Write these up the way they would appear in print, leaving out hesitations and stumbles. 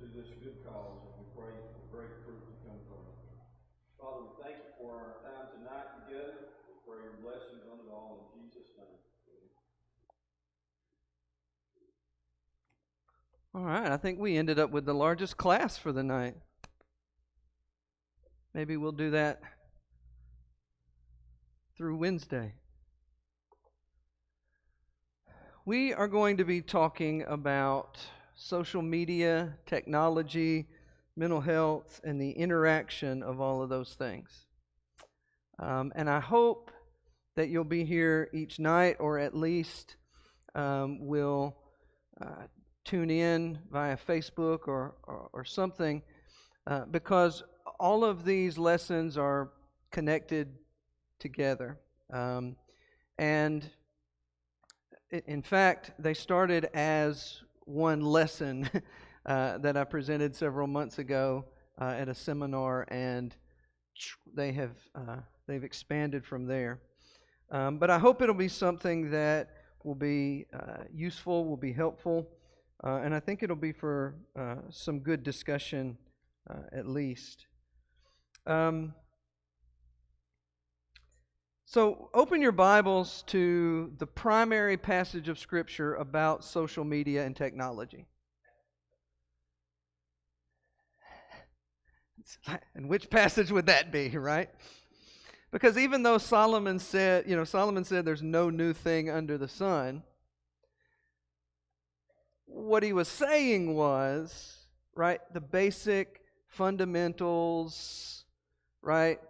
to this good cause, and we pray for great fruit to come from it. Father, we thank you for our time tonight together. We pray your blessings on it all in Jesus' name. All right, I think we ended up with the largest class for the night. Maybe we'll do that through Wednesday. We are going to be talking about social media, technology, mental health, and the interaction of all of those things. And I hope that you'll be here each night, or at least will tune in via Facebook or something, because all of these lessons are connected together. And in fact, they started as one lesson that I presented several months ago at a seminar, and they've expanded from there. But I hope it'll be something that will be useful, will be helpful, and I think it'll be for some good discussion at least. So open your Bibles to the primary passage of Scripture about social media and technology. And which passage would that be, right? Because even though Solomon said there's no new thing under the sun, what he was saying was, right, the basic fundamentals, right,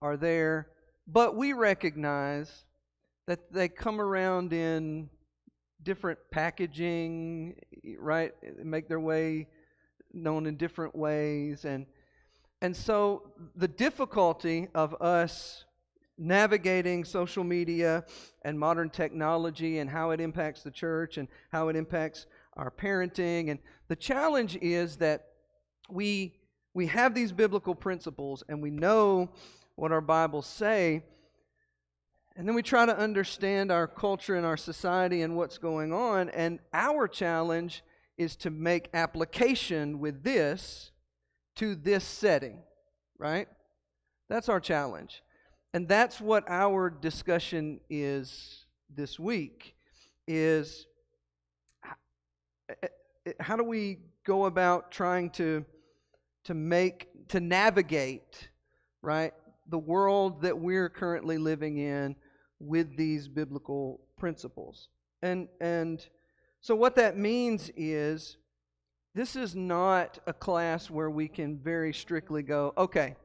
are there. But we recognize that they come around in different packaging, right? Make their way known in different ways. And so the difficulty of us navigating social media and modern technology and how it impacts the church and how it impacts our parenting. And the challenge is that we have these biblical principles and we know what our Bibles say, and then we try to understand our culture and our society and what's going on, and our challenge is to make application with this to this setting, right? That's our challenge. And that's what our discussion is this week, is how do we go about trying to navigate, right, the world that we're currently living in with these biblical principles. And so what that means is, this is not a class where we can very strictly go, okay,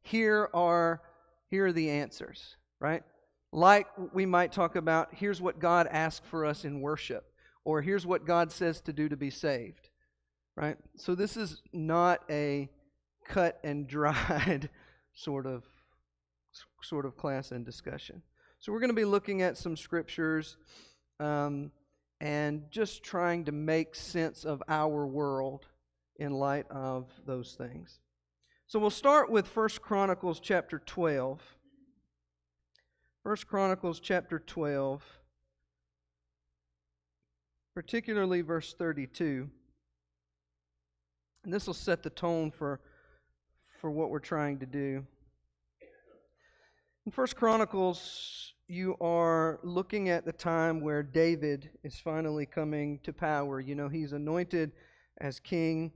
here are the answers, right? Like we might talk about, here's what God asked for us in worship, or here's what God says to do to be saved, right? So this is not a cut and dried sort of class and discussion. So we're going to be looking at some scriptures and just trying to make sense of our world in light of those things. So we'll start with 1 Chronicles chapter 12. 1 Chronicles chapter 12, particularly verse 32. And this will set the tone for what we're trying to do. In 1 Chronicles, you are looking at the time where David is finally coming to power. You know, he's anointed as king,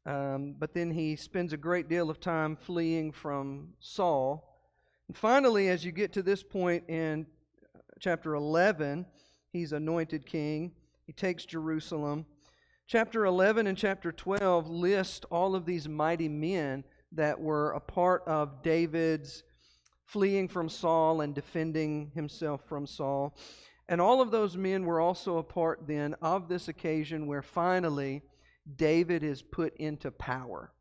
but then he spends a great deal of time fleeing from Saul. And finally, as you get to this point in chapter 11, he's anointed king. He takes Jerusalem. Chapter 11 and chapter 12 list all of these mighty men that were a part of David's fleeing from Saul and defending himself from Saul. And all of those men were also a part then of this occasion where finally David is put into power,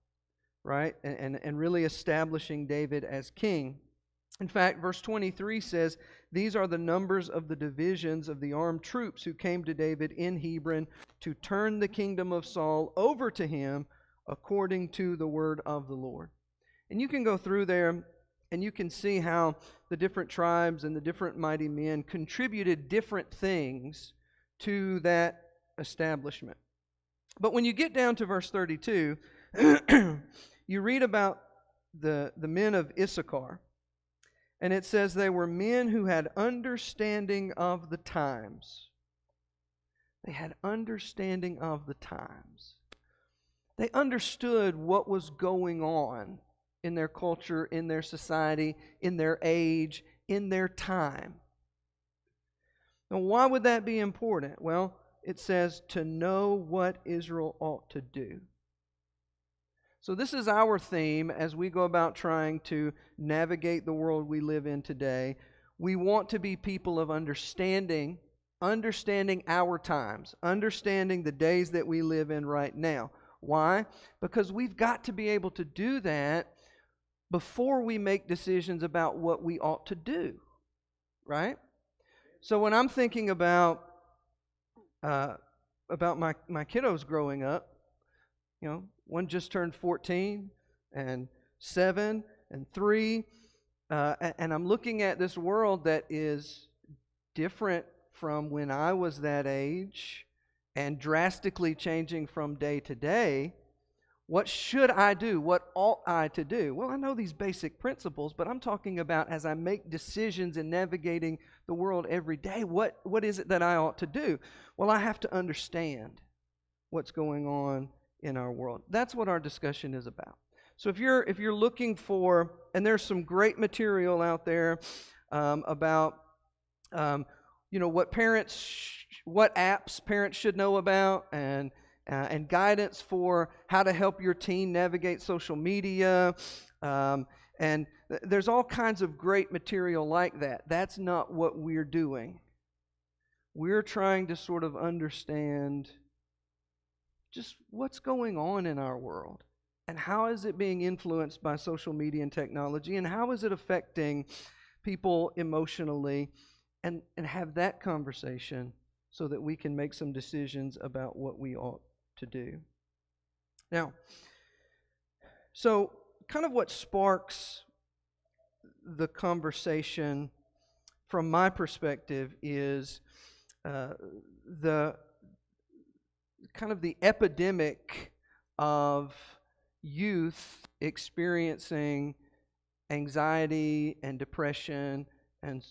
right? And really establishing David as king. In fact, verse 23 says, "These are the numbers of the divisions of the armed troops who came to David in Hebron to turn the kingdom of Saul over to him according to the word of the Lord." And you can go through there and you can see how the different tribes and the different mighty men contributed different things to that establishment. But when you get down to verse 32, you read about the men of Issachar. And it says they were men who had understanding of the times. They had understanding of the times. They understood what was going on in their culture, in their society, in their age, in their time. Now, why would that be important? Well, it says to know what Israel ought to do. So this is our theme as we go about trying to navigate the world we live in today. We want to be people of understanding our times, understanding the days that we live in right now. Why? Because we've got to be able to do that before we make decisions about what we ought to do, right? So when I'm thinking about my kiddos growing up, you know, one just turned 14 and 7 and 3, and I'm looking at this world that is different from when I was that age and drastically changing from day to day. What should I do? What ought I to do? Well, I know these basic principles, but I'm talking about as I make decisions in navigating the world every day, what is it that I ought to do? Well, I have to understand what's going on in our world. That's what our discussion is about. So if you're looking for, and there's some great material out there about what apps parents should know about, and guidance for how to help your teen navigate social media, and there's all kinds of great material like that. That's not what we're doing. We're trying to sort of understand just what's going on in our world, and how is it being influenced by social media and technology, and how is it affecting people emotionally, and have that conversation so that we can make some decisions about what we ought to do. Now, so kind of what sparks the conversation from my perspective is the epidemic of youth experiencing anxiety and depression and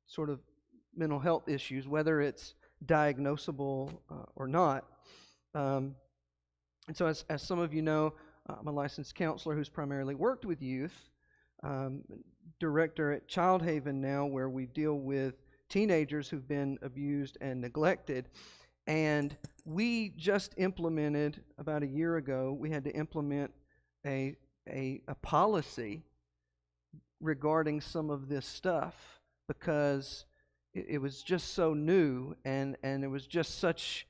sort of mental health issues, whether it's diagnosable or not. And so as some of you know, I'm a licensed counselor who's primarily worked with youth, director at Child Haven now, where we deal with teenagers who've been abused and neglected. And we just implemented, about a year ago, we had to implement a policy regarding some of this stuff, because it was just so new, and it was just such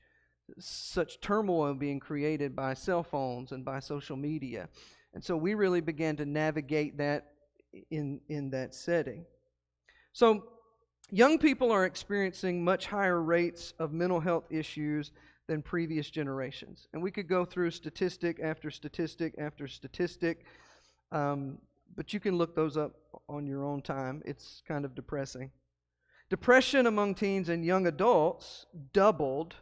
turmoil being created by cell phones and by social media. And so we really began to navigate that in that setting. So young people are experiencing much higher rates of mental health issues than previous generations. And we could go through statistic after statistic after statistic, but you can look those up on your own time. It's kind of depressing. Depression among teens and young adults doubled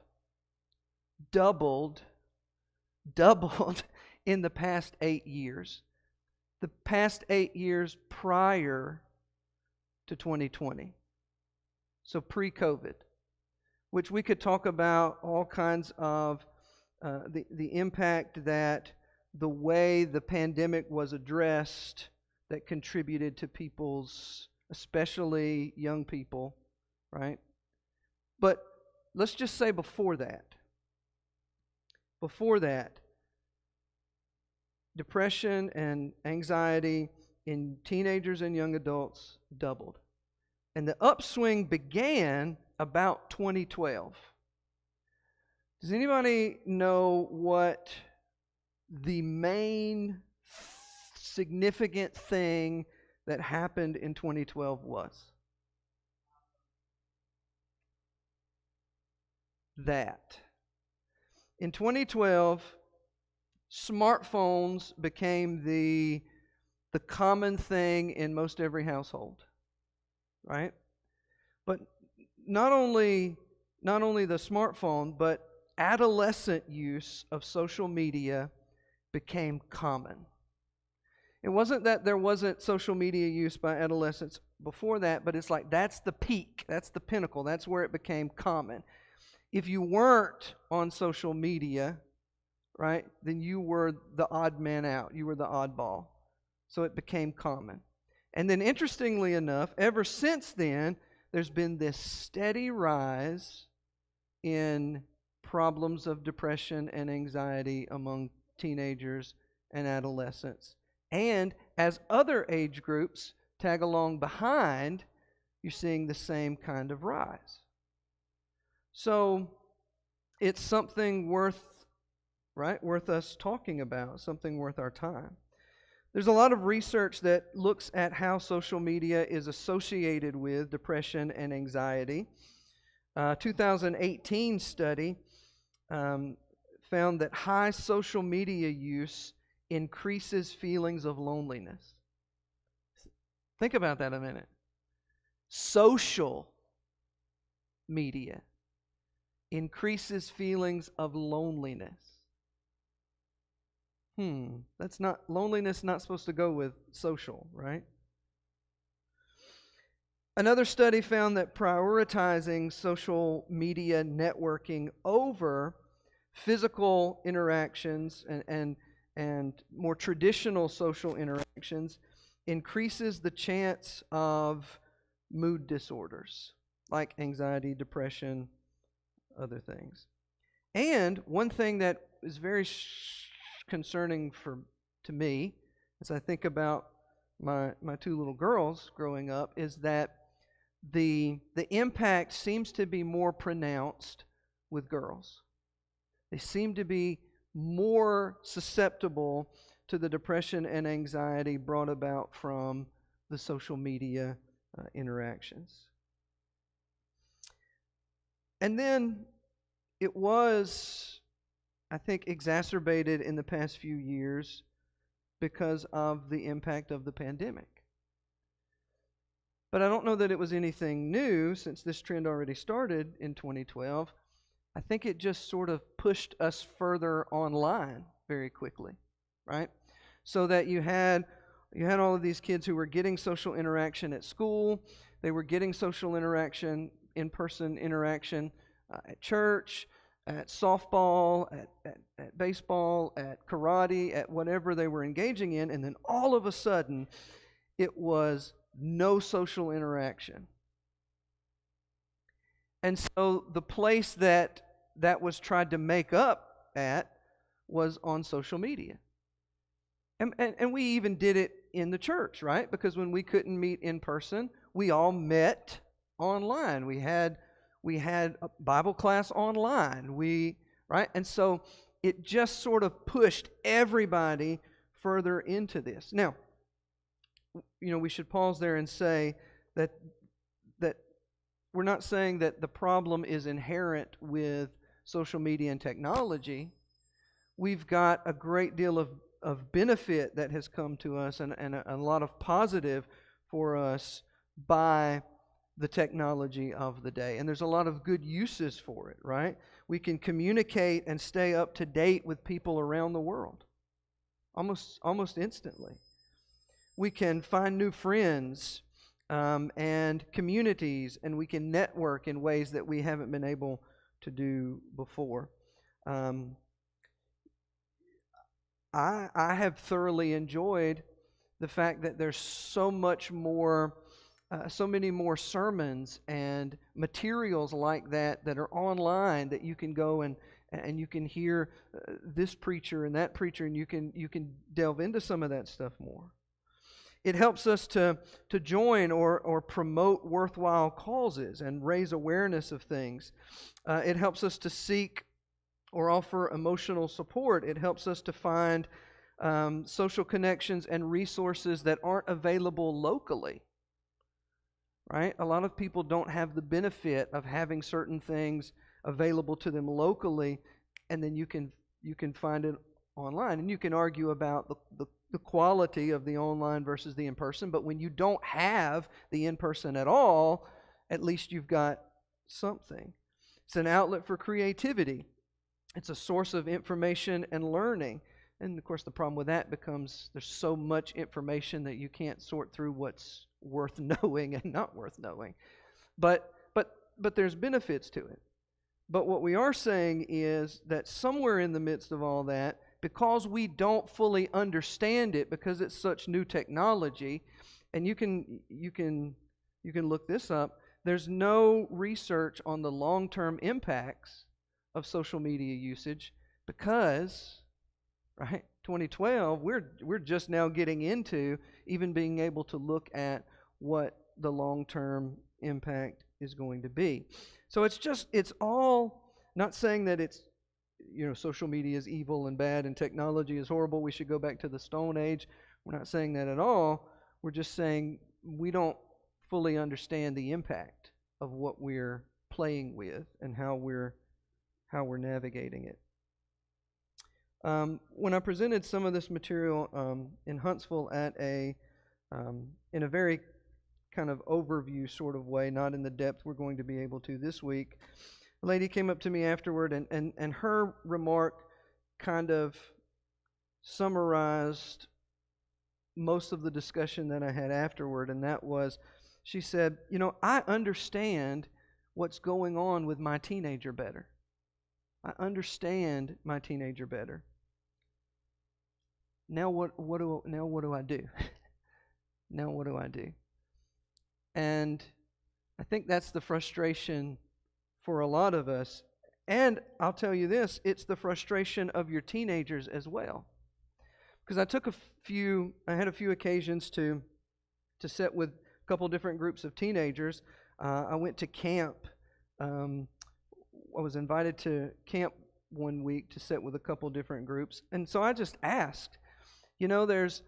in the past 8 years. The past 8 years prior to 2020. So pre-COVID, which we could talk about all kinds of the impact that the way the pandemic was addressed that contributed to people's, especially young people, right? But let's just say before that, depression and anxiety in teenagers and young adults doubled. And the upswing began about 2012. Does anybody know what the main significant thing that happened in 2012 was? That. In 2012, smartphones became the common thing in most every household, right? But not only the smartphone, but adolescent use of social media became common. It wasn't that there wasn't social media use by adolescents before that, but it's like that's the peak, that's the pinnacle, that's where it became common. If you weren't on social media, right, then you were the odd man out. You were the oddball. So it became common. And then interestingly enough, ever since then, there's been this steady rise in problems of depression and anxiety among teenagers and adolescents. And as other age groups tag along behind, you're seeing the same kind of rise. So it's something worth us talking about, something worth our time. There's a lot of research that looks at how social media is associated with depression and anxiety. 2018 study found that high social media use increases feelings of loneliness. Think about that a minute. Social media increases feelings of loneliness. Loneliness not supposed to go with social, right? Another study found that prioritizing social media networking over physical interactions and more traditional social interactions increases the chance of mood disorders like anxiety, depression, other things. And one thing that is very concerning to me as I think about my two little girls growing up is that the impact seems to be more pronounced with girls. They seem to be more susceptible to the depression and anxiety brought about from the social media interactions. And then it was, I think, exacerbated in the past few years because of the impact of the pandemic. But I don't know that it was anything new since this trend already started in 2012. I think it just sort of pushed us further online very quickly, right? So that you had all of these kids who were getting social interaction at school. They were getting social interaction, in-person interaction at church, at softball, at baseball, at karate, at whatever they were engaging in. And then all of a sudden, it was no social interaction. And so the place that was tried to make up at was on social media. And we even did it in the church, right? Because when we couldn't meet in person, we all met online. We had a Bible class online. Right? And so it just sort of pushed everybody further into this. Now, we should pause there and say that we're not saying that the problem is inherent with social media and technology. We've got a great deal of benefit that has come to us and a lot of positive for us by the technology of the day. And there's a lot of good uses for it, right? We can communicate and stay up to date with people around the world almost instantly. We can find new friends and communities, and we can network in ways that we haven't been able to do before. I have thoroughly enjoyed the fact that there's so many more sermons and materials like that are online that you can go and you can hear this preacher and that preacher, and you can delve into some of that stuff more. It helps us to join or promote worthwhile causes and raise awareness of things. It helps us to seek or offer emotional support. It helps us to find social connections and resources that aren't available locally. Right? A lot of people don't have the benefit of having certain things available to them locally, and then you can find it online. And you can argue about the quality of the online versus the in-person, but when you don't have the in-person at all, at least you've got something. It's an outlet for creativity. It's a source of information and learning. And of course, the problem with that becomes there's so much information that you can't sort through what's worth knowing and not worth knowing. But there's benefits to it. But what we are saying is that somewhere in the midst of all that, because we don't fully understand it, because it's such new technology, and you can look this up, there's no research on the long-term impacts of social media usage because, right, 2012, we're just now getting into even being able to look at what the long-term impact is going to be. So it's all, not saying that it's, social media is evil and bad and technology is horrible, we should go back to the Stone Age. We're not saying that at all. We're just saying we don't fully understand the impact of what we're playing with and how we're navigating it. When I presented some of this material in Huntsville in a very kind of overview sort of way, not in the depth we're going to be able to this week, a lady came up to me afterward, and her remark kind of summarized most of the discussion that I had afterward, and that was, she said, I understand what's going on with my teenager better. I understand my teenager better. Now what do I do? Now what do I do? And I think that's the frustration for a lot of us. And I'll tell you this, it's the frustration of your teenagers as well. Because I had a few occasions to sit with a couple different groups of teenagers. I went to camp. I was invited to camp one week to sit with a couple different groups. And so I just asked, there's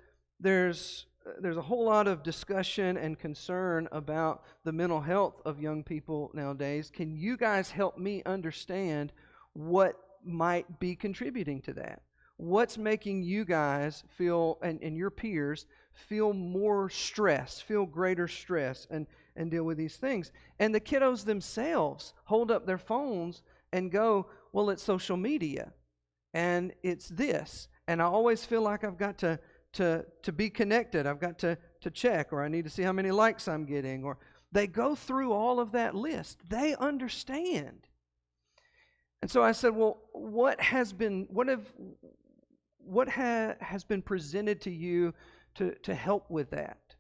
a whole lot of discussion and concern about the mental health of young people nowadays. Can you guys help me understand what might be contributing to that? What's making you guys feel, and your peers, feel more stress, feel greater stress, and deal with these things? And the kiddos themselves hold up their phones and go, well, it's social media, and it's this, and I always feel like I've got to be connected. I've got to check, or I need to see how many likes I'm getting. Or they go through all of that list. They understand. And so I said, well, what has been presented to you to help with that?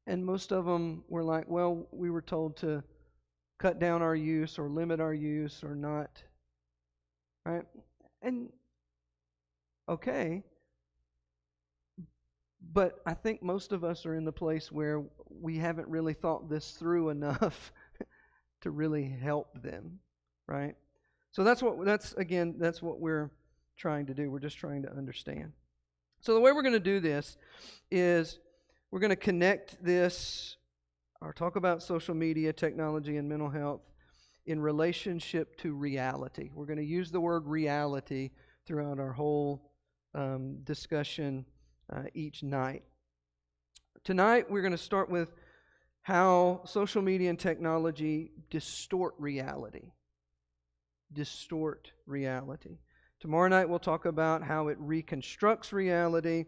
And most of them were like, well, we were told to cut down our use or limit our use or not. Right? And okay. But I think most of us are in the place where we haven't really thought this through enough to really help them, right? So that's what we're trying to do. We're just trying to understand. So the way we're going to do this is we're going to connect this, or talk about social media, technology, and mental health in relationship to reality. We're going to use the word reality throughout our whole discussion each night. Tonight, we're going to start with how social media and technology distort reality. Distort reality. Tomorrow night, we'll talk about how it reconstructs reality,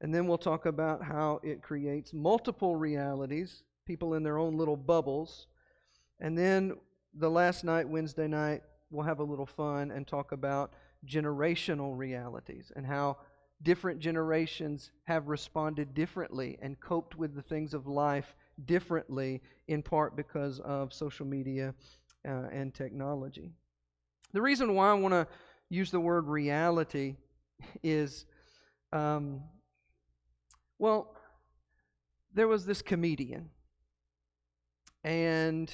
and then we'll talk about how it creates multiple realities, people in their own little bubbles. And then the last night, Wednesday night, we'll have a little fun and talk about generational realities and how different generations have responded differently and coped with the things of life differently, in part because of social media and technology. The reason why I want to use the word reality is, well, there was this comedian, and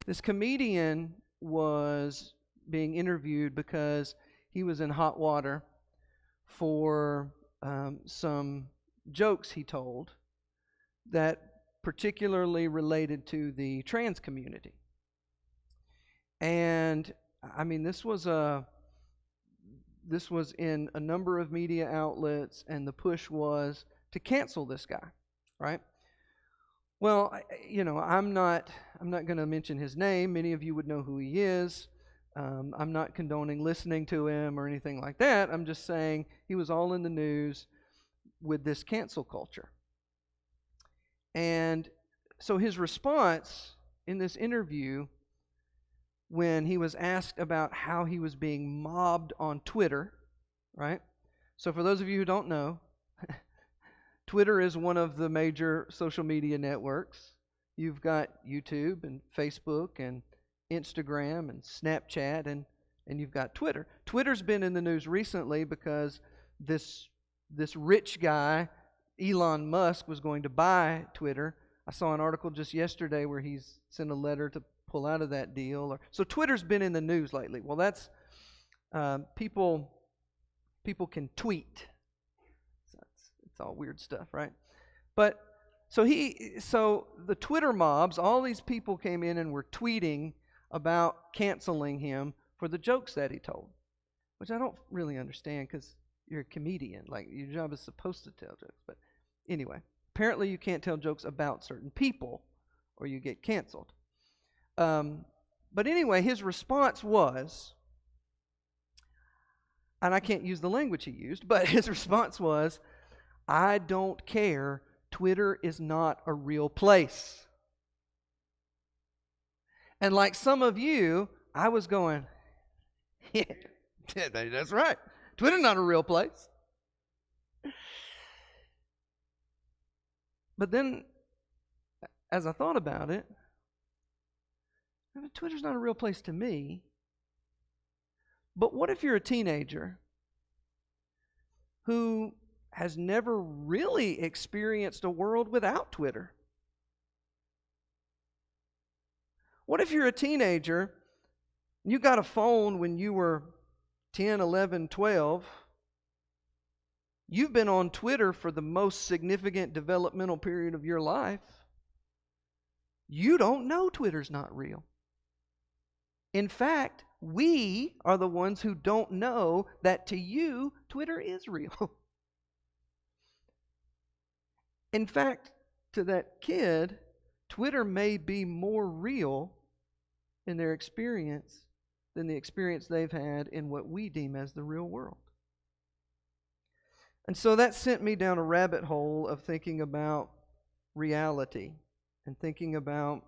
this comedian was being interviewed because he was in hot water for some jokes he told that particularly related to the trans community. And I mean, this was in a number of media outlets, and the push was to cancel this guy, right? Well, I'm not going to mention his name. Many of you would know who he is. I'm not condoning listening to him or anything like that. I'm just saying he was all in the news with this cancel culture. And so his response in this interview, when he was asked about how he was being mobbed on Twitter, right? So for those of you who don't know, Twitter is one of the major social media networks. You've got YouTube and Facebook and Instagram and Snapchat, and you've got Twitter. Twitter's been in the news recently because this rich guy, Elon Musk, was going to buy Twitter. I saw an article just yesterday where he's sent a letter to pull out of that deal. So Twitter's been in the news lately. Well, that's people can tweet. So it's all weird stuff, right? But so the Twitter mobs, all these people came in and were tweeting about canceling him for the jokes that he told, which I don't really understand because you're a comedian. Like, your job is supposed to tell jokes. But anyway, apparently you can't tell jokes about certain people or you get canceled. But anyway, his response was, and I can't use the language he used, but his response was, "I don't care. Twitter is not a real place." And like some of you, I was going, yeah, that's right. Twitter's not a real place. But then, as I thought about it, Twitter's not a real place to me. But what if you're a teenager who has never really experienced a world without Twitter? What if you're a teenager, you got a phone when you were 10, 11, 12, you've been on Twitter for the most significant developmental period of your life, you don't know Twitter's not real. In fact, we are the ones who don't know that to you, Twitter is real. In fact, to that kid, Twitter may be more real in their experience than the experience they've had in what we deem as the real world. And so that sent me down a rabbit hole of thinking about reality and thinking about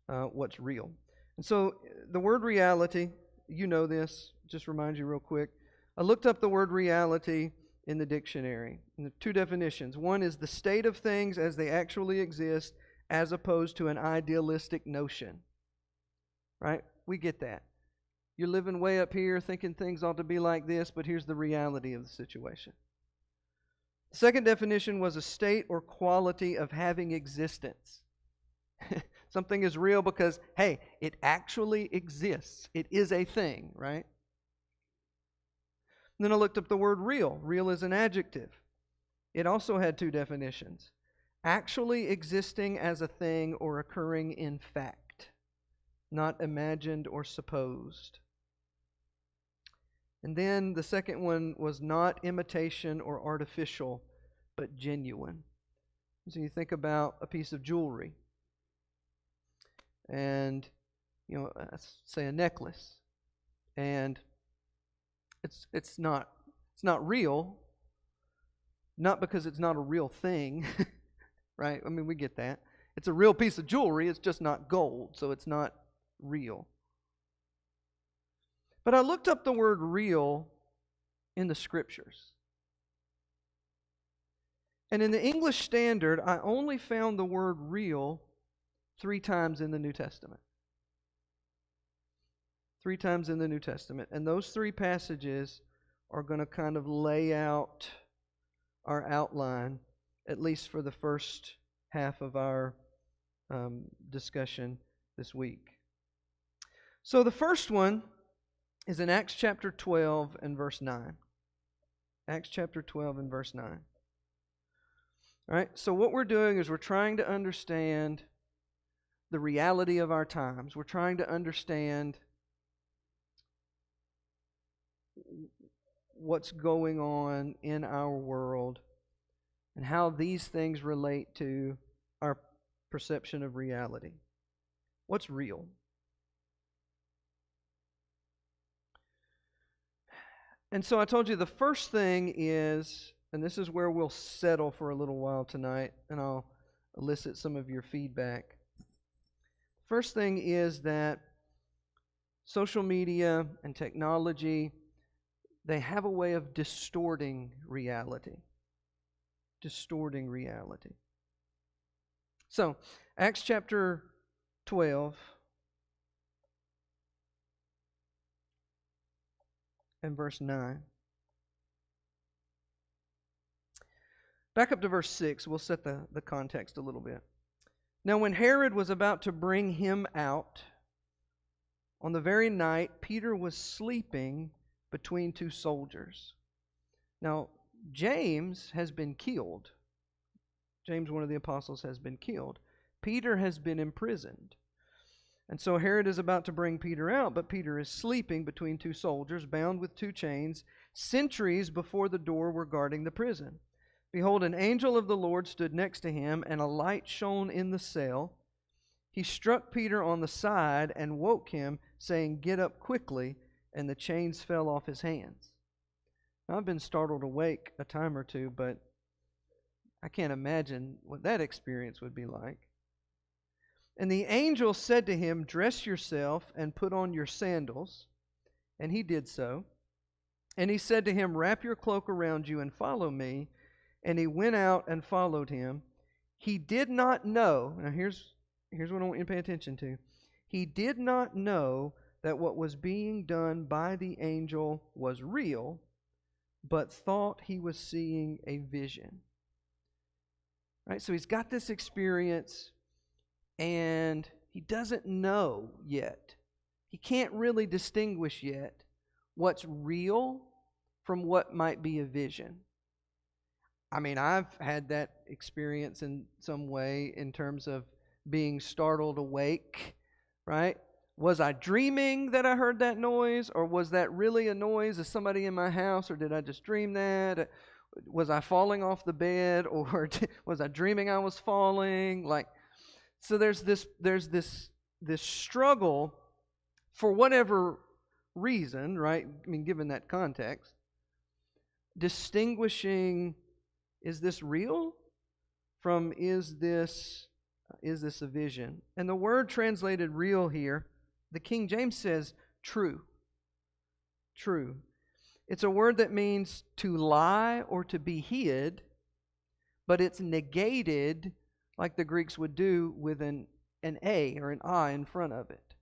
what's real. And so the word reality, you know this, just remind you real quick. I looked up the word reality in the dictionary. And the two definitions. One is the state of things as they actually exist, as opposed to an idealistic notion. Right? We get that. You're living way up here thinking things ought to be like this, but here's the reality of the situation. The second definition was a state or quality of having existence. Something is real because, hey, it actually exists. It is a thing, right? And then I looked up the word real. Real is an adjective. It also had two definitions. Actually existing as a thing or occurring in fact, not imagined or supposed. And then the second one was not imitation or artificial, but genuine. So you think about a piece of jewelry. And, say a necklace. And it's not real, not because it's not a real thing, right? I mean, we get that. It's a real piece of jewelry, it's just not gold, so it's not real. But I looked up the word real in the Scriptures. And in the English Standard, I only found the word real 3 times in the New Testament. 3 times in the New Testament. And those 3 passages are going to kind of lay out our outline, at least for the first half of our discussion this week. So the first one is in Acts chapter 12 and verse 9. Acts chapter 12 and verse 9. All right, so what we're doing is we're trying to understand the reality of our times. We're trying to understand what's going on in our world and how these things relate to our perception of reality. What's real? And so I told you the first thing is, and this is where we'll settle for a little while tonight, and I'll elicit some of your feedback. First thing is that social media and technology, they have a way of distorting reality. Distorting reality. So, Acts chapter 12 and verse 9. Back up to verse 6. We'll set the context a little bit. Now, when Herod was about to bring him out, on the very night, Peter was sleeping between two soldiers. Now, James has been killed. James, one of the apostles, has been killed. Peter has been imprisoned. And so Herod is about to bring Peter out, but Peter is sleeping between two soldiers, bound with two chains. Sentries before the door were guarding the prison. Behold, an angel of the Lord stood next to him, and a light shone in the cell. He struck Peter on the side and woke him, saying, "Get up quickly," and the chains fell off his hands. Now, I've been startled awake a time or two, but I can't imagine what that experience would be like. And the angel said to him, "Dress yourself and put on your sandals." And he did so. And he said to him, "Wrap your cloak around you and follow me." And he went out and followed him. He did not know, now here's what I want you to pay attention to. He did not know that what was being done by the angel was real, but thought he was seeing a vision. Right? So he's got this experience, and he doesn't know yet. He can't really distinguish yet what's real from what might be a vision. I mean, I've had that experience in some way in terms of being startled awake, right? Was I dreaming that I heard that noise, or was that really a noise of somebody in my house, or did I just dream that? Was I falling off the bed, or was I dreaming I was falling? So there's this struggle for whatever reason, right? I mean, given that context, distinguishing, is this real from is this a vision? And the word translated real here, the King James says true. True. It's a word that means to lie or to be hid, but it's negated like the Greeks would do with an A or an I in front of it.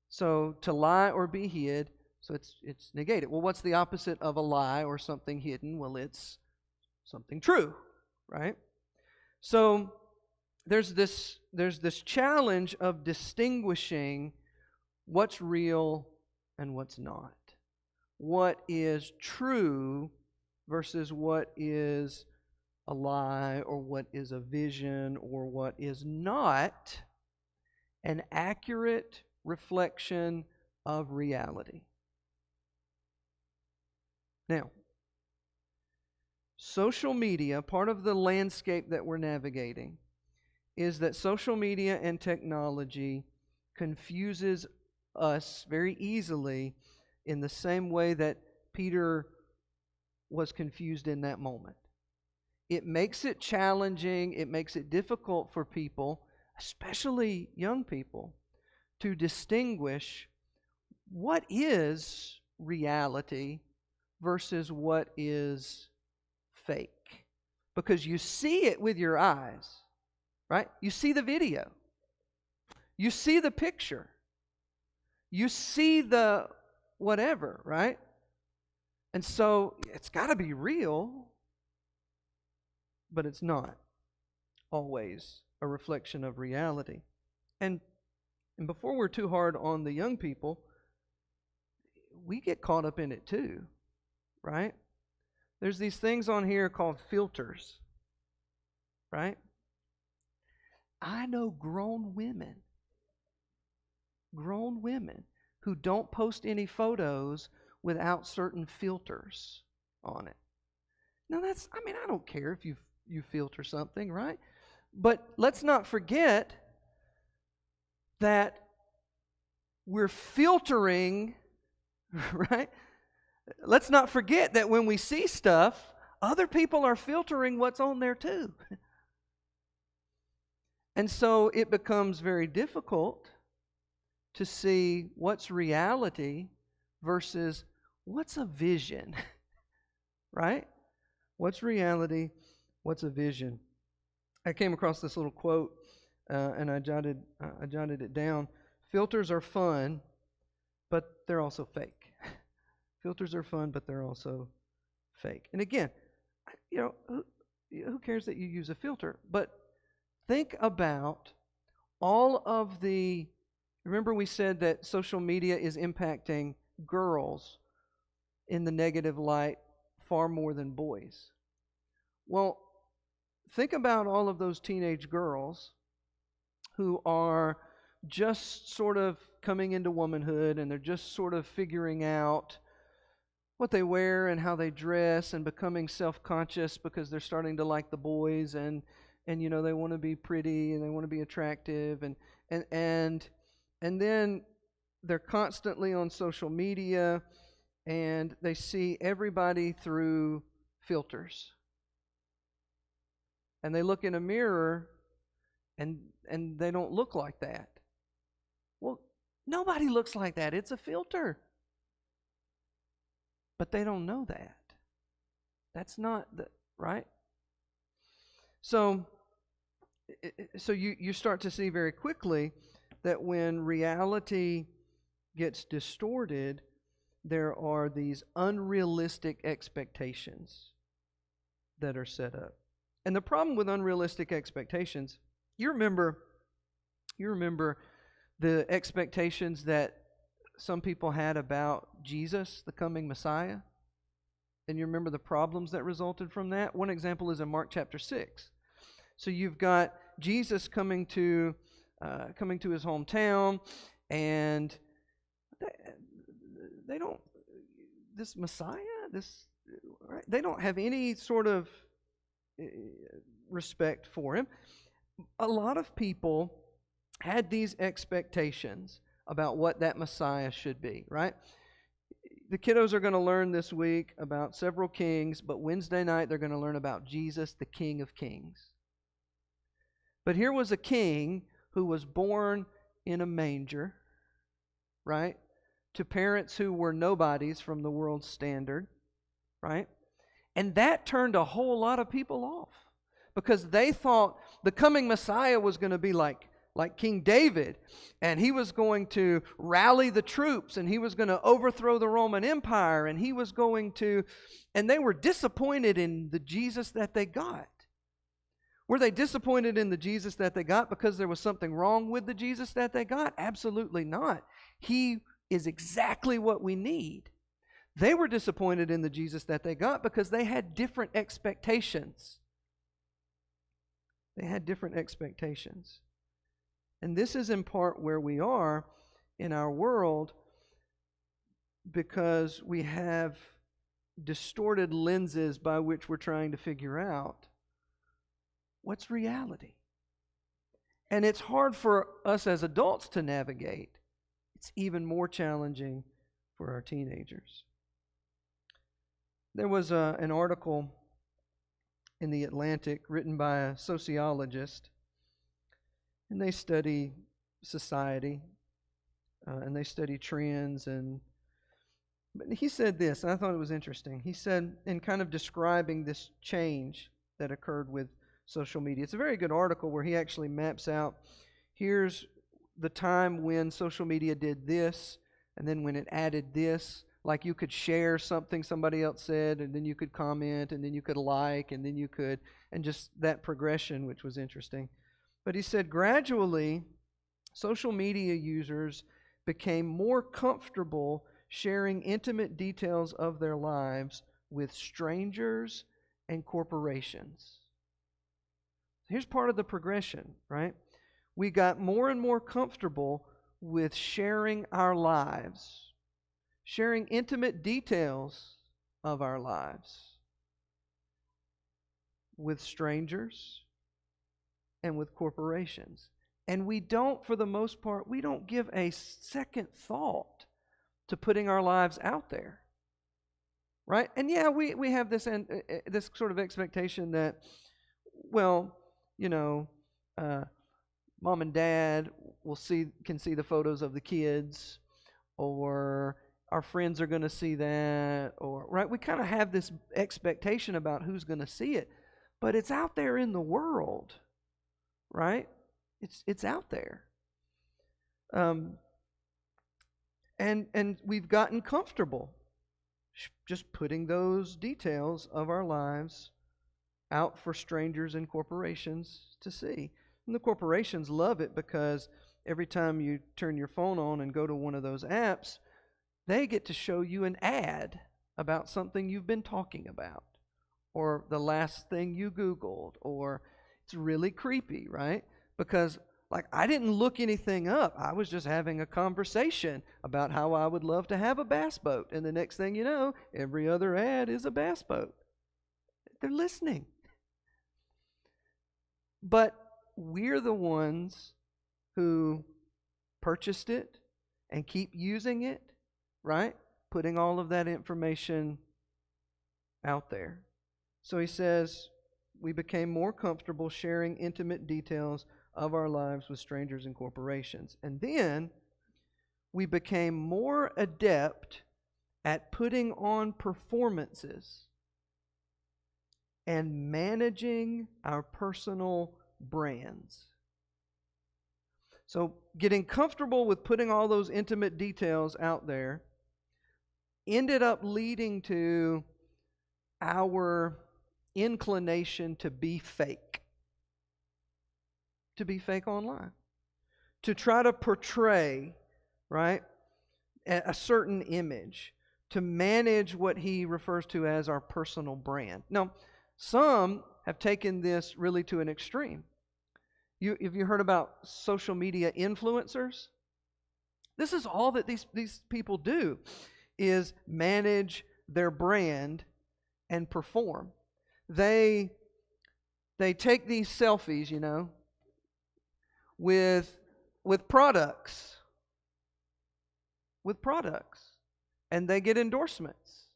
So to lie or be hid, so it's negated. Well, what's the opposite of a lie or something hidden? Well, it's something true, right? So there's this challenge of distinguishing what's real and what's not. What is true versus what is a lie, or what is a vision, or what is not an accurate reflection of reality. Now, social media, part of the landscape that we're navigating, is that social media and technology confuses us very easily in the same way that Peter was confused in that moment. It makes it challenging, it makes it difficult for people, especially young people, to distinguish what is reality versus what is fake. Because you see it with your eyes, right? You see the video. You see the picture. You see the whatever, right? And so it's got to be real, but it's not always a reflection of reality. And before we're too hard on the young people, we get caught up in it too, right? There's these things on here called filters, right? I know grown women who don't post any photos without certain filters on it. Now I don't care if you filter something, right? But let's not forget that we're filtering, right? let's not forget that when we see stuff, other people are filtering what's on there too. And so it becomes very difficult to see what's reality versus what's a vision, right? What's reality? What's a vision? I came across this little quote, and I jotted it down. Filters are fun, but they're also fake. Filters are fun, but they're also fake. And again, who cares that you use a filter? But think about all of the. Remember, we said that social media is impacting girls in the negative light far more than boys. Well, think about all of those teenage girls who are just sort of coming into womanhood, and they're just sort of figuring out what they wear and how they dress and becoming self-conscious because they're starting to like the boys, and they want to be pretty and they want to be attractive, and then they're constantly on social media and they see everybody through filters. And they look in a mirror and they don't look like that. Well, nobody looks like that. It's a filter. But they don't know that. That's not right? So you start to see very quickly that when reality gets distorted, there are these unrealistic expectations that are set up. And the problem with unrealistic expectations, you remember the expectations that some people had about Jesus, the coming Messiah? And you remember the problems that resulted from that? One example is in Mark chapter 6. So you've got Jesus coming to his hometown, and they don't, this Messiah, right? They don't have any sort of respect for him. A lot of people had these expectations about what that Messiah should be, right? The kiddos are going to learn this week about several kings, but Wednesday night they're going to learn about Jesus, the King of Kings. But here was a king who was born in a manger, right? To parents who were nobodies from the world's standard, right? And that turned a whole lot of people off because they thought the coming Messiah was going to be like King David, and he was going to rally the troops, and he was going to overthrow the Roman Empire, and and they were disappointed in the Jesus that they got. Were they disappointed in the Jesus that they got because there was something wrong with the Jesus that they got? Absolutely not. He is exactly what we need. They were disappointed in the Jesus that they got because they had different expectations. They had different expectations. And this is in part where we are in our world because we have distorted lenses by which we're trying to figure out what's reality. And it's hard for us as adults to navigate. It's even more challenging for our teenagers. There was an article in the Atlantic written by a sociologist, and they study society, and they study trends, but he said this, and I thought it was interesting. He said, in kind of describing this change that occurred with social media, it's a very good article where he actually maps out, here's the time when social media did this, and then when it added this, like you could share something somebody else said, and then you could comment, and then you could like, and then you could, and just that progression, which was interesting. But he said gradually, social media users became more comfortable sharing intimate details of their lives with strangers and corporations. Here's part of the progression, right? We got more and more comfortable with sharing our lives, sharing intimate details of our lives with strangers and with corporations. And we don't, for the most part, we don't give a second thought to putting our lives out there. right? And yeah, we have this this sort of expectation that, well, you know, mom and dad can see the photos of the kids, or our friends are going to see that, or right? We kind of have this expectation about who's going to see it, but it's out there in the world, right? It's out there, and we've gotten comfortable just putting those details of our lives out for strangers and corporations to see. And the corporations love it because every time you turn your phone on and go to one of those apps, they get to show you an ad about something you've been talking about, or the last thing you Googled, or it's really creepy, right? Because, like, I didn't look anything up. I was just having a conversation about how I would love to have a bass boat. And the next thing you know, every other ad is a bass boat. They're listening. But we're the ones who purchased it and keep using it, right? Putting all of that information out there. So he says, we became more comfortable sharing intimate details of our lives with strangers and corporations. And then we became more adept at putting on performances and managing our personal brands. So getting comfortable with putting all those intimate details out there ended up leading to our inclination to be fake. To be fake online. To try to portray, right, a certain image. To manage what he refers to as our personal brand. Now, some have taken this really to an extreme. Have you heard about social media influencers? This is all that these people do, is manage their brand and perform. They take these selfies, you know, with products. With products. And they get endorsements.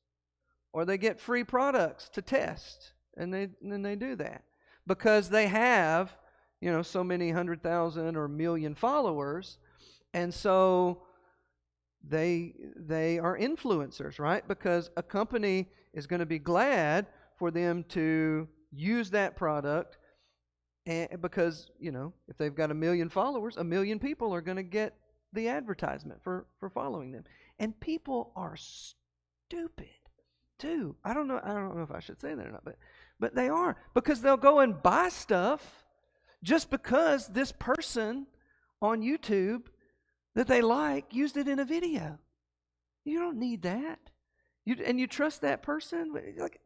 Or they get free products to test. And then they do that. Because they have, you know, so many 100,000 or million followers. And so they are influencers, right? Because a company is going to be glad for them to use that product, and because, you know, if they've got 1 million followers, 1 million people are going to get the advertisement for following them. And people are stupid too. I don't know if I should say that or not, but they are, because they'll go and buy stuff just because this person on YouTube that they like used it in a video. You don't need that. You trust that person? Like,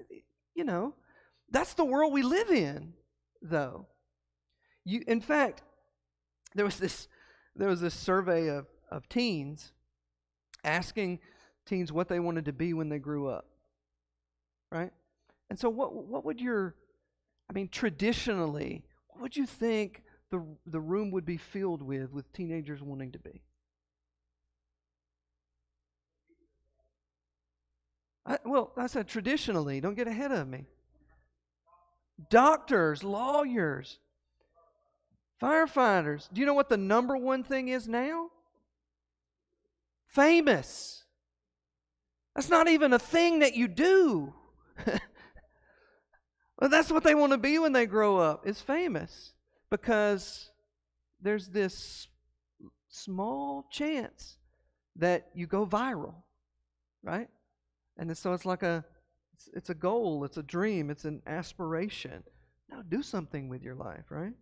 you know, that's the world we live in, though. In fact, there was this survey of teens asking teens what they wanted to be when they grew up, right? And so what would traditionally, what would you think the room would be filled with teenagers wanting to be? I said traditionally. Don't get ahead of me. Doctors, lawyers, firefighters. Do you know what the number one thing is now? Famous. That's not even a thing that you do. Well, that's what they want to be when they grow up, is famous. Because there's this small chance that you go viral, right? And so it's like it's a goal, it's a dream, it's an aspiration. Now do something with your life, right?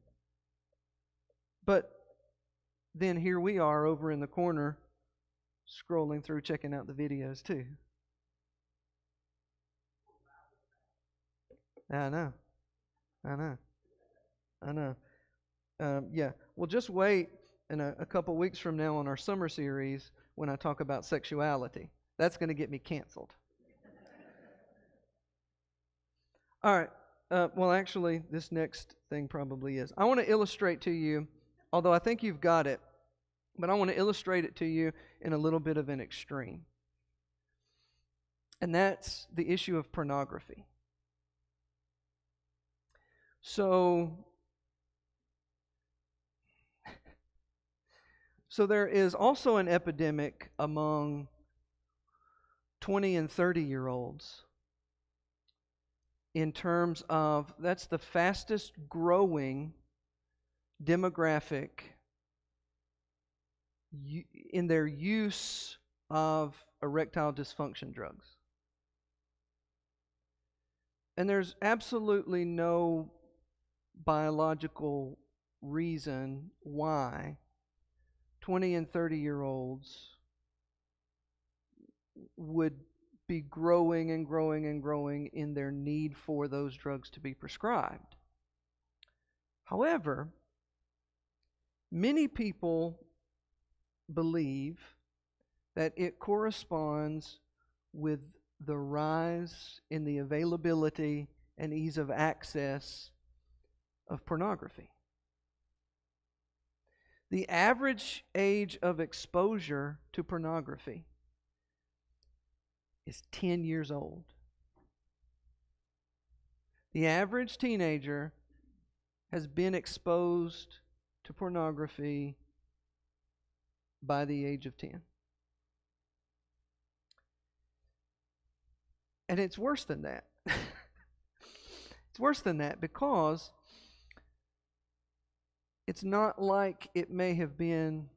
But then here we are over in the corner scrolling through, checking out the videos too. I know. Yeah. Well, just wait in a couple weeks from now on our summer series when I talk about sexuality. That's going to get me canceled. All right. Well, actually, this next thing probably is. I want to illustrate to you, although I think you've got it, but I want to illustrate it to you in a little bit of an extreme. and that's the issue of pornography. So there is also an epidemic among 20 and 30-year-olds in terms of, that's the fastest growing demographic in their use of erectile dysfunction drugs. And there's absolutely no biological reason why 20 and 30-year-olds would be growing and growing and growing in their need for those drugs to be prescribed. However, many people believe that it corresponds with the rise in the availability and ease of access of pornography. The average age of exposure to pornography is 10 years old. The average teenager has been exposed to pornography by the age of 10. And it's worse than that. It's worse than that because it's not like it may have been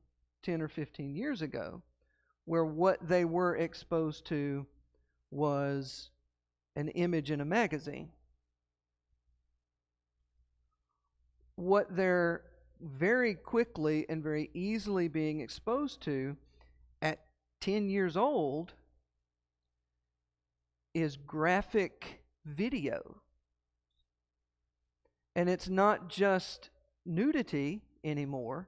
10 or 15 years ago, where what they were exposed to was an image in a magazine. What they're very quickly and very easily being exposed to at 10 years old is graphic video. And it's not just nudity anymore.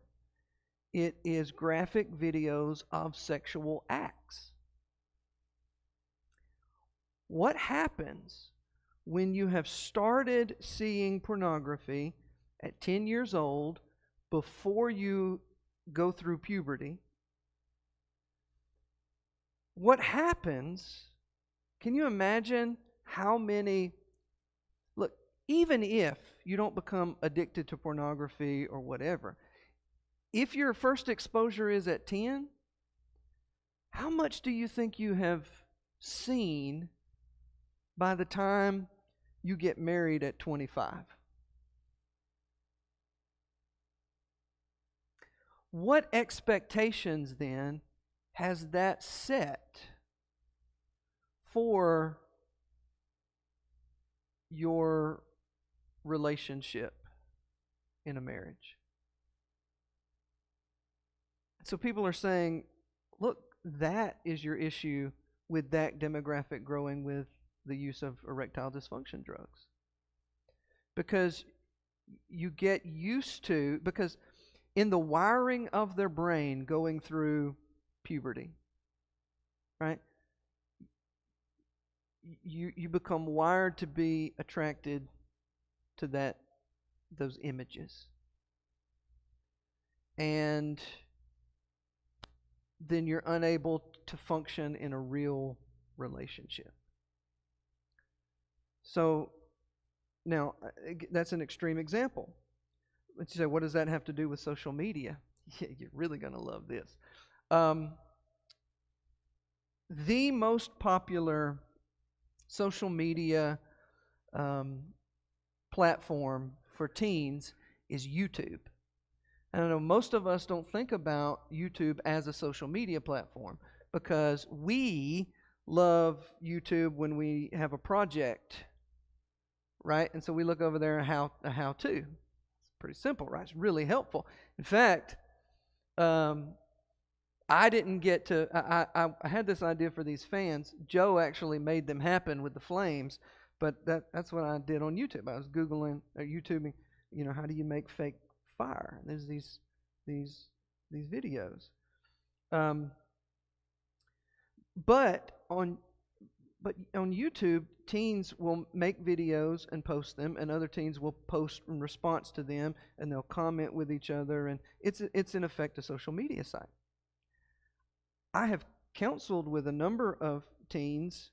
It is graphic videos of sexual acts. What happens when you have started seeing pornography at 10 years old before you go through puberty? What happens? Can you imagine how many... Look, even if you don't become addicted to pornography or whatever, if your first exposure is at 10, how much do you think you have seen by the time you get married at 25? What expectations then has that set for your relationship in a marriage? So people are saying, look, that is your issue with that demographic growing with the use of erectile dysfunction drugs. Because you get used to, because in the wiring of their brain going through puberty, right? You become wired to be attracted to those images. And then you're unable to function in a real relationship. So now that's an extreme example. But you say, what does that have to do with social media? Yeah, you're really going to love this. The most popular social media platform for teens is YouTube. And I know most of us don't think about YouTube as a social media platform because we love YouTube when we have a project, right? And so we look over there a how-to. It's pretty simple, right? It's really helpful. In fact, I didn't get to, I had this idea for these fans. Joe actually made them happen with the flames, but that's what I did on YouTube. I was Googling or YouTubing, how do you make fake fire? There's these videos. But on YouTube, teens will make videos and post them, and other teens will post in response to them, and they'll comment with each other, and it's in effect a social media site. I have counseled with a number of teens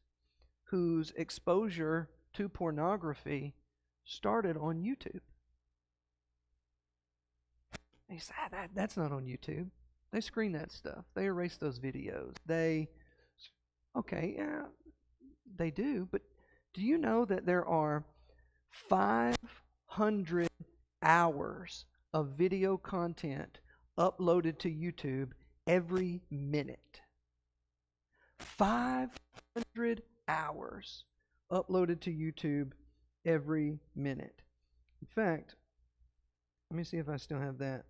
whose exposure to pornography started on YouTube. They say, that's not on YouTube. They screen that stuff. They erase those videos. Okay, yeah, they do. But do you know that there are 500 hours of video content uploaded to YouTube every minute? 500 hours uploaded to YouTube every minute. In fact, let me see if I still have that.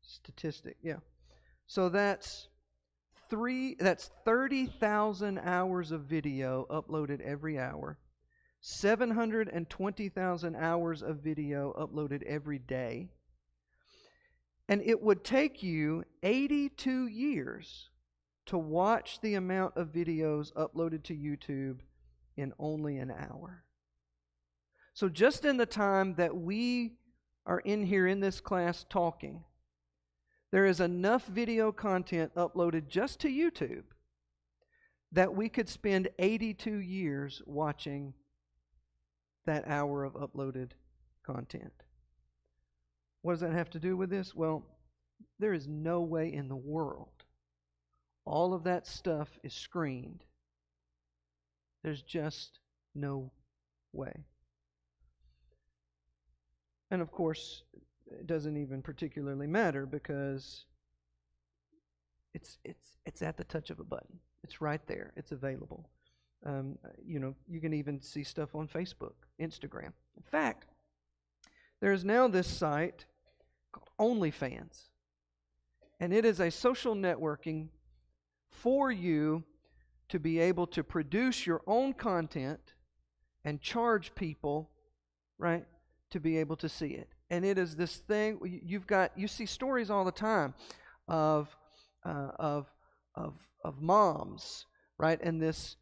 Statistic, yeah. So that's 30,000 hours of video uploaded every hour. 720,000 hours of video uploaded every day. And it would take you 82 years to watch the amount of videos uploaded to YouTube in only an hour. So just in the time that we are in here in this class talking, there is enough video content uploaded just to YouTube that we could spend 82 years watching that hour of uploaded content. What does that have to do with this? Well, there is no way in the world all of that stuff is screened. There's just no way. And of course, it doesn't even particularly matter because it's at the touch of a button. It's right there. It's available. You can even see stuff on Facebook, Instagram. In fact, there is now this site called OnlyFans, and it is a social networking for you to be able to produce your own content and charge people, right, to be able to see it. And it is this thing you see stories all the time of moms, right, and this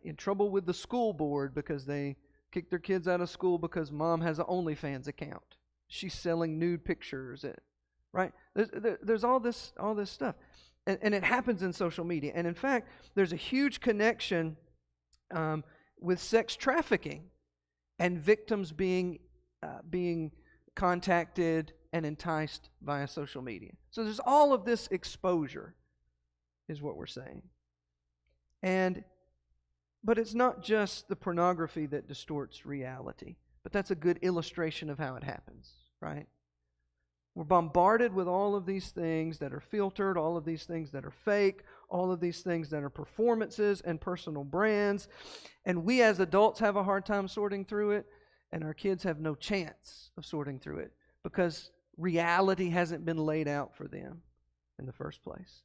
in trouble with the school board because they kicked their kids out of school because mom has an OnlyFans account. She's selling nude pictures, right? There's all this stuff, and it happens in social media. And in fact, there's a huge connection with sex trafficking and victims being contacted and enticed via social media. So there's all of this exposure, is what we're saying. But it's not just the pornography that distorts reality, but that's a good illustration of how it happens, right? We're bombarded with all of these things that are filtered, all of these things that are fake, all of these things that are performances and personal brands, and we as adults have a hard time sorting through it, and our kids have no chance of sorting through it because reality hasn't been laid out for them in the first place.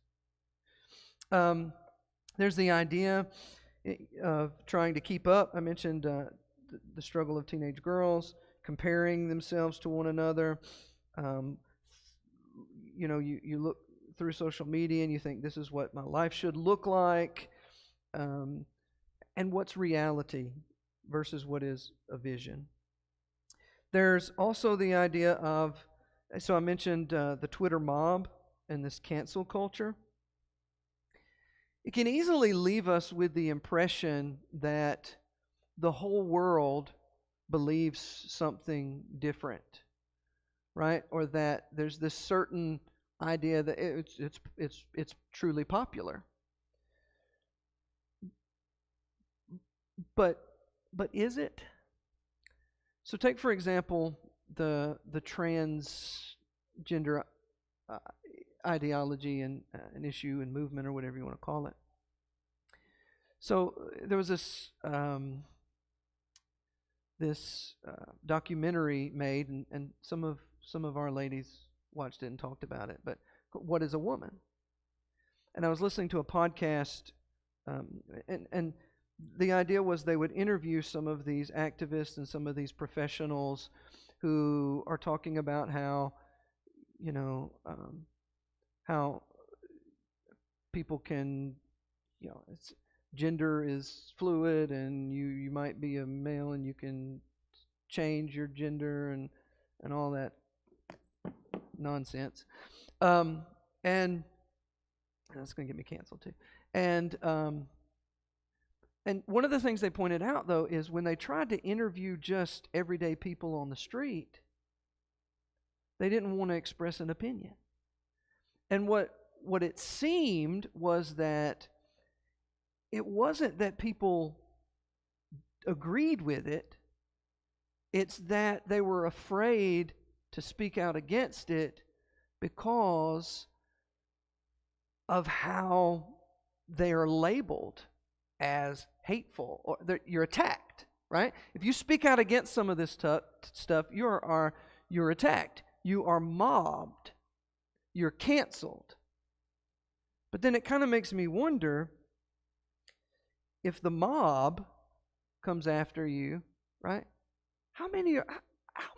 There's the idea of trying to keep up. I mentioned the struggle of teenage girls, comparing themselves to one another. You look through social media and you think, this is what my life should look like. And what's reality versus what is a vision. There's also the idea of, so I mentioned the Twitter mob and this cancel culture. It can easily leave us with the impression that the whole world believes something different, right? Or that there's this certain idea that it's truly popular. But is it? So take, for example, the transgender ideology and an issue and movement or whatever you want to call it. So there was this documentary made, and some of our ladies watched it and talked about it. But what is a woman? And I was listening to a podcast, and the idea was they would interview some of these activists and some of these professionals who are talking about how, how people can, gender is fluid, and you might be a male and you can change your gender and all that nonsense. And That's going to get me canceled too. And one of the things they pointed out, though, is when they tried to interview just everyday people on the street, they didn't want to express an opinion. And what it seemed was that it wasn't that people agreed with it, it's that they were afraid to speak out against it because of how they are labeled as hateful, or you're attacked, right? If you speak out against some of this stuff, you're attacked. You are mobbed. You're canceled. But then it kind of makes me wonder, if the mob comes after you, right? How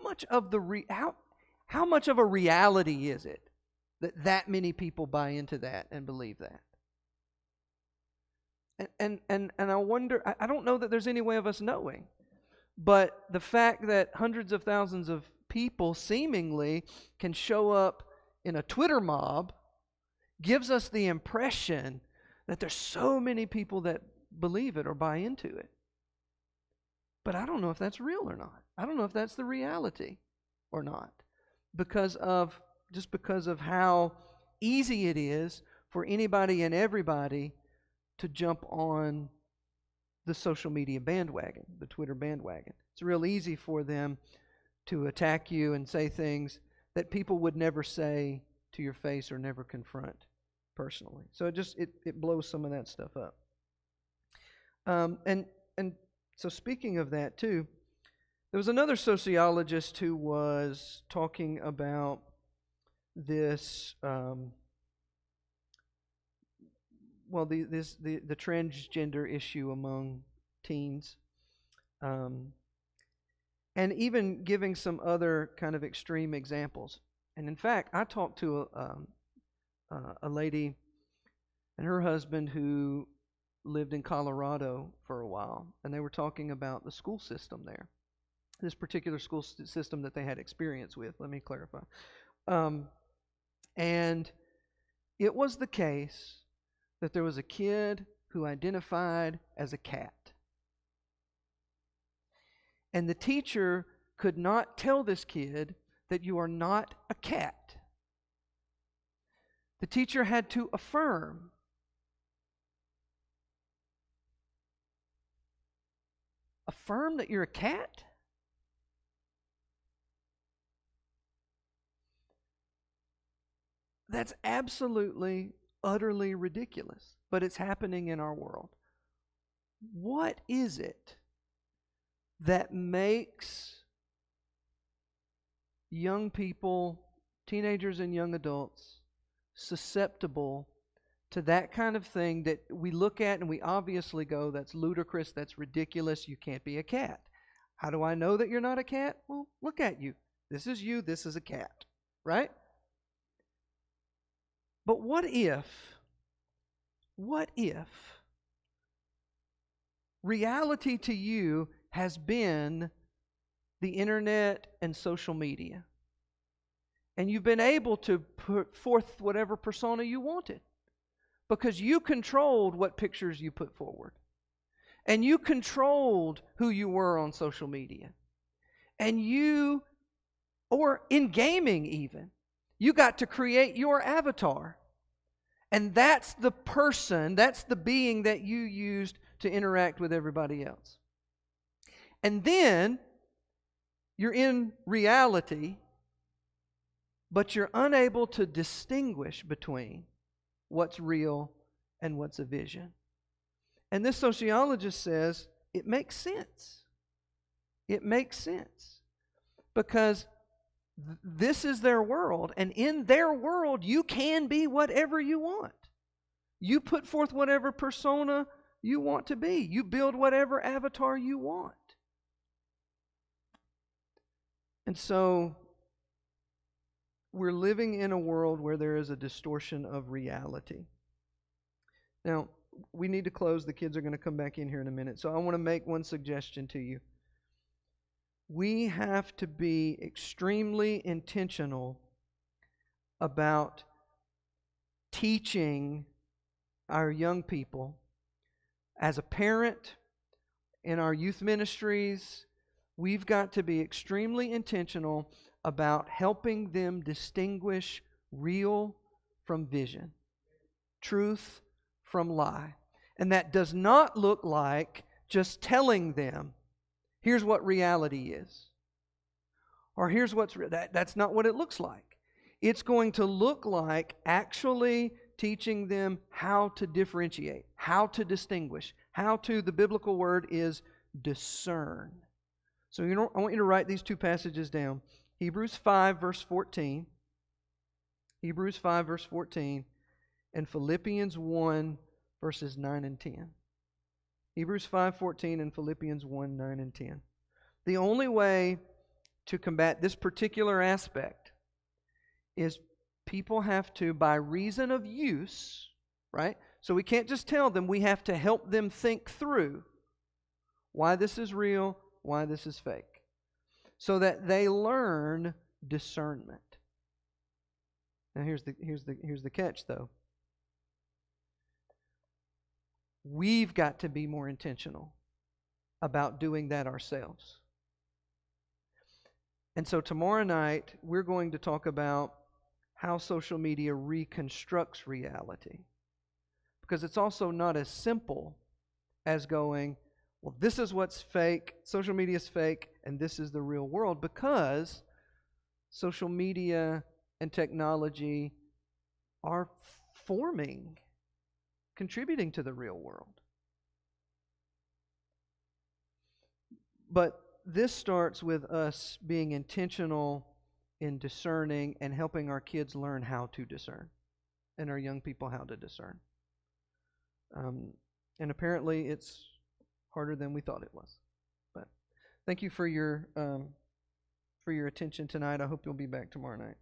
much of a reality is it that many people buy into that and believe that? And I wonder, I don't know that there's any way of us knowing, but the fact that hundreds of thousands of people seemingly can show up in a Twitter mob gives us the impression that there's so many people that believe it or buy into it. But I don't know if that's real or not. I don't know if that's the reality or not, because of how easy it is for anybody and everybody to jump on the social media bandwagon, the Twitter bandwagon. It's real easy for them to attack you and say things that people would never say to your face or never confront personally. So it blows some of that stuff up. And so speaking of that too, there was another sociologist who was talking about this, the transgender issue among teens, and even giving some other kind of extreme examples. And in fact, I talked to a lady and her husband who lived in Colorado for a while, and they were talking about the school system there, this particular school system that they had experience with. Let me clarify. And it was the case that there was a kid who identified as a cat. And the teacher could not tell this kid that you are not a cat. The teacher had to affirm. Affirm that you're a cat? That's absolutely, utterly ridiculous. But it's happening in our world. What is it that makes young people, teenagers and young adults, susceptible to that kind of thing that we look at and we obviously go, that's ludicrous, that's ridiculous, you can't be a cat? How do I know that you're not a cat? Well, look at you. This is you, this is a cat, right? But what if reality to you has been the internet and social media, and you've been able to put forth whatever persona you wanted because you controlled what pictures you put forward, and you controlled who you were on social media, and or in gaming even, you got to create your avatar. And that's the person, that's the being that you used to interact with everybody else. And then you're in reality, but you're unable to distinguish between what's real and what's a vision. And this sociologist says it makes sense. It makes sense. Because this is their world, and in their world, you can be whatever you want. You put forth whatever persona you want to be. You build whatever avatar you want. And so, we're living in a world where there is a distortion of reality. Now, we need to close. The kids are going to come back in here in a minute. So I want to make one suggestion to you. We have to be extremely intentional about teaching our young people, as a parent, in our youth ministries, we've got to be extremely intentional about helping them distinguish real from vision, truth from lie. And that does not look like just telling them, here's what reality is. Or here's what's that's not what it looks like. It's going to look like actually teaching them how to differentiate, how to distinguish, how to, the biblical word is discern. So I want you to write these two passages down. Hebrews 5 verse 14. Hebrews 5 verse 14 and Philippians 1 verses 9 and 10. Hebrews 5:14 and Philippians 1, 9 and 10. The only way to combat this particular aspect is people have to, by reason of use, right? So we can't just tell them, we have to help them think through why this is real, why this is fake, so that they learn discernment. Now here's the catch though. We've got to be more intentional about doing that ourselves. And so tomorrow night, we're going to talk about how social media reconstructs reality. Because it's also not as simple as going, well, this is what's fake, social media is fake, and this is the real world, because social media and technology are forming, contributing to the real world. But this starts with us being intentional in discerning and helping our kids learn how to discern, and our young people how to discern. And apparently it's harder than we thought it was. But thank you for your attention tonight. I hope you'll be back tomorrow night.